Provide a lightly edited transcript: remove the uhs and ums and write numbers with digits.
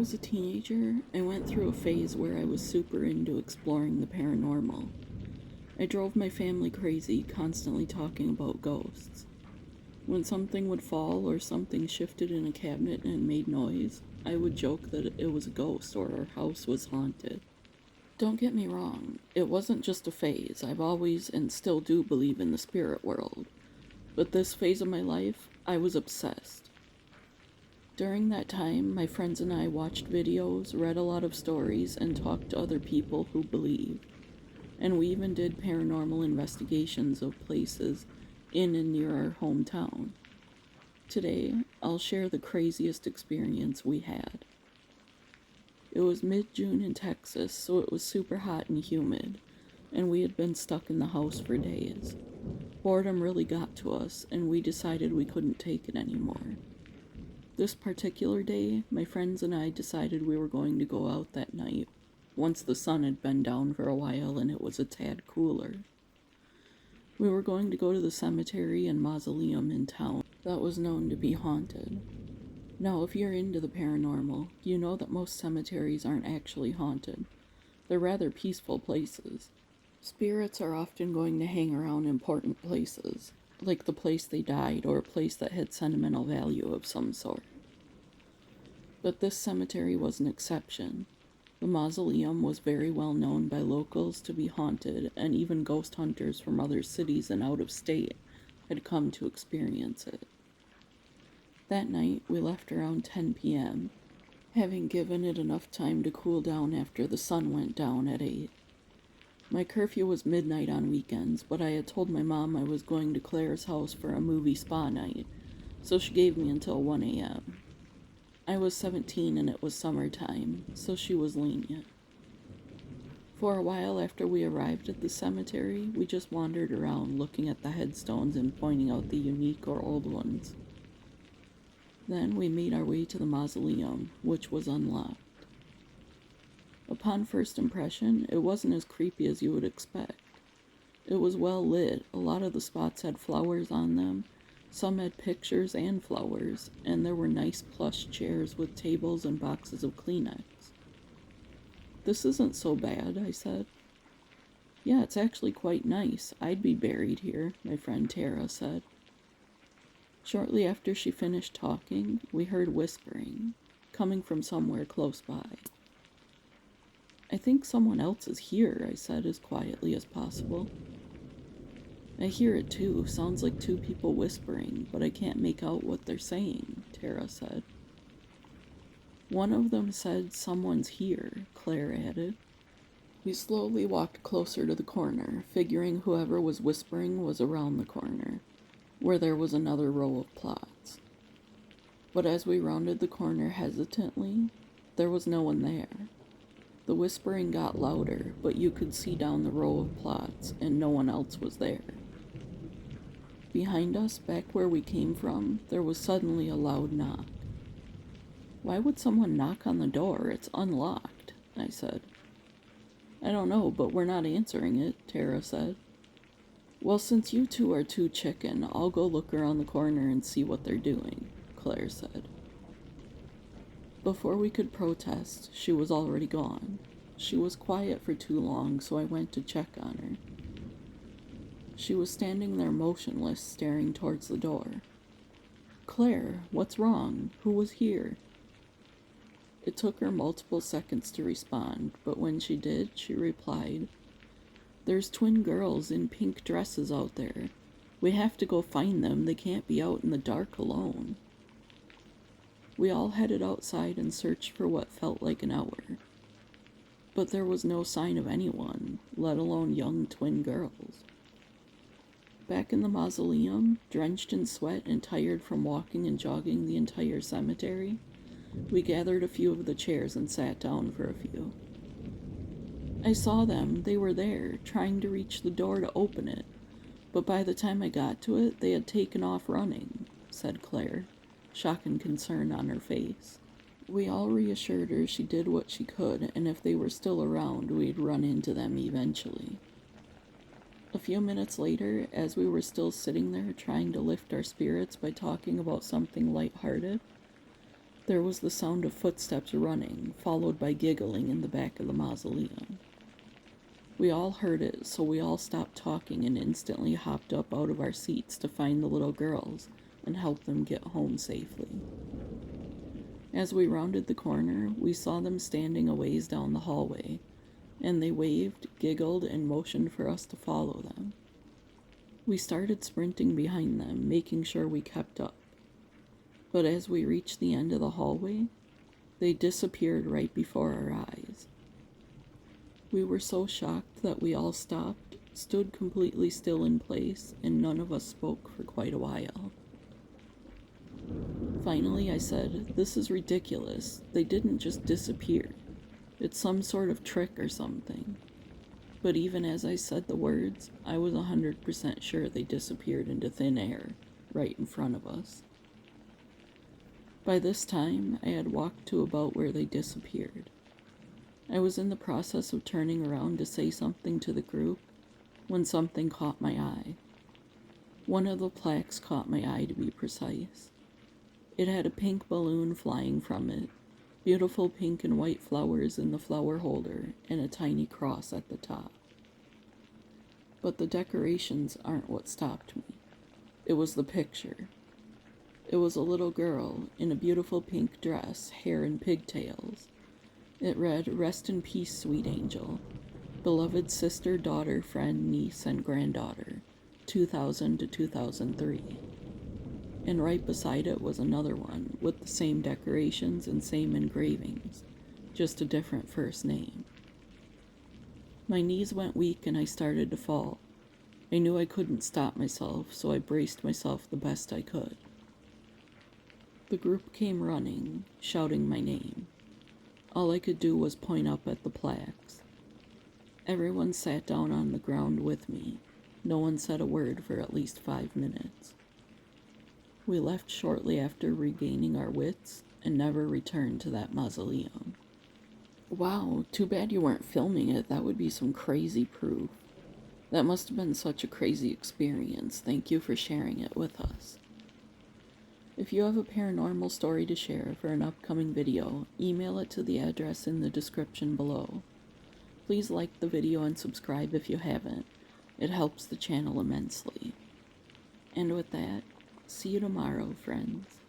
was a teenager, I went through a phase where I was super into exploring the paranormal. I drove my family crazy, constantly talking about ghosts. When something would fall or something shifted in a cabinet and made noise, I would joke that it was a ghost or our house was haunted. Don't get me wrong, it wasn't just a phase. I've always and still do believe in the spirit world. But this phase of my life, I was obsessed. During that time, my friends and I watched videos, read a lot of stories, and talked to other people who believed. And we even did paranormal investigations of places in and near our hometown. Today, I'll share the craziest experience we had. It was mid-June in Texas, so it was super hot and humid, and we had been stuck in the house for days. Boredom really got to us, and we decided we couldn't take it anymore. This particular day, my friends and I decided we were going to go out that night, once the sun had been down for a while and it was a tad cooler. We were going to go to the cemetery and mausoleum in town that was known to be haunted. Now, if you're into the paranormal, you know that most cemeteries aren't actually haunted. They're rather peaceful places. Spirits are often going to hang around important places, like the place they died or a place that had sentimental value of some sort. But this cemetery was an exception. The mausoleum was very well known by locals to be haunted, and even ghost hunters from other cities and out of state had come to experience it. That night, we left around 10 p.m., having given it enough time to cool down after the sun went down at 8. My curfew was midnight on weekends, but I had told my mom I was going to Claire's house for a movie spa night, so she gave me until 1 a.m. I was 17 and it was summertime, so she was lenient. For a while after we arrived at the cemetery, we just wandered around looking at the headstones and pointing out the unique or old ones. Then we made our way to the mausoleum, which was unlocked. Upon first impression, it wasn't as creepy as you would expect. It was well lit, a lot of the spots had flowers on them, some had pictures and flowers, and there were nice plush chairs with tables and boxes of Kleenex. "This isn't so bad," I said. "Yeah, it's actually quite nice. I'd be buried here," my friend Tara said. Shortly after she finished talking, we heard whispering, coming from somewhere close by. "I think someone else is here," I said as quietly as possible. "I hear it too. Sounds like two people whispering, but I can't make out what they're saying," Tara said. "One of them said someone's here," Claire added. We slowly walked closer to the corner, figuring whoever was whispering was around the corner, where there was another row of plots. But as we rounded the corner hesitantly, there was no one there. The whispering got louder, but you could see down the row of plots, and no one else was there. Behind us, back where we came from, there was suddenly a loud knock. "Why would someone knock on the door? It's unlocked," I said. "I don't know, but we're not answering it," Tara said. "Well, since you two are too chicken, I'll go look around the corner and see what they're doing," Claire said. Before we could protest, she was already gone. She was quiet for too long, so I went to check on her. She was standing there motionless, staring towards the door. "Claire, what's wrong? Who was here?" It took her multiple seconds to respond, but when she did, she replied, "There's twin girls in pink dresses out there. We have to go find them. They can't be out in the dark alone." We all headed outside and searched for what felt like an hour. But there was no sign of anyone, let alone young twin girls. Back in the mausoleum, drenched in sweat and tired from walking and jogging the entire cemetery, we gathered a few of the chairs and sat down for a few. "I saw them. They were there, trying to reach the door to open it. But by the time I got to it, they had taken off running," said Claire, shock and concern on her face. We all reassured her she did what she could, and if they were still around, we'd run into them eventually. A few minutes later, as we were still sitting there trying to lift our spirits by talking about something lighthearted, There was the sound of footsteps running, followed by giggling in the back of the mausoleum. We all heard it, so we all stopped talking and instantly hopped up out of our seats to find the little girls and help them get home safely. As we rounded the corner, we saw them standing a ways down the hallway, and they waved, giggled, and motioned for us to follow them. We started sprinting behind them, making sure we kept up. But as we reached the end of the hallway, they disappeared right before our eyes. We were so shocked that we all stopped, stood completely still in place, and none of us spoke for quite a while. Finally, I said, "This is ridiculous. They didn't just disappear. It's some sort of trick or something." But even as I said the words, I was 100% sure they disappeared into thin air, right in front of us. By this time, I had walked to about where they disappeared. I was in the process of turning around to say something to the group when something caught my eye. One of the plaques caught my eye, to be precise. It had a pink balloon flying from it, beautiful pink and white flowers in the flower holder, and a tiny cross at the top. But the decorations aren't what stopped me. It was the picture. It was a little girl in a beautiful pink dress, hair in pigtails. It read, "Rest in peace, sweet angel. Beloved sister, daughter, friend, niece, and granddaughter, 2000 to 2003. And right beside it was another one with the same decorations and same engravings, just a different first name. My knees went weak and I started to fall. I knew I couldn't stop myself, so I braced myself the best I could. The group came running, shouting my name. All I could do was point up at the plaques. Everyone sat down on the ground with me. No one said a word for at least 5 minutes. We left shortly after regaining our wits and never returned to that mausoleum. Wow, too bad you weren't filming it. That would be some crazy proof. That must have been such a crazy experience. Thank you for sharing it with us. If you have a paranormal story to share for an upcoming video, email it to the address in the description below. Please like the video and subscribe if you haven't. It helps the channel immensely. And with that, see you tomorrow, friends.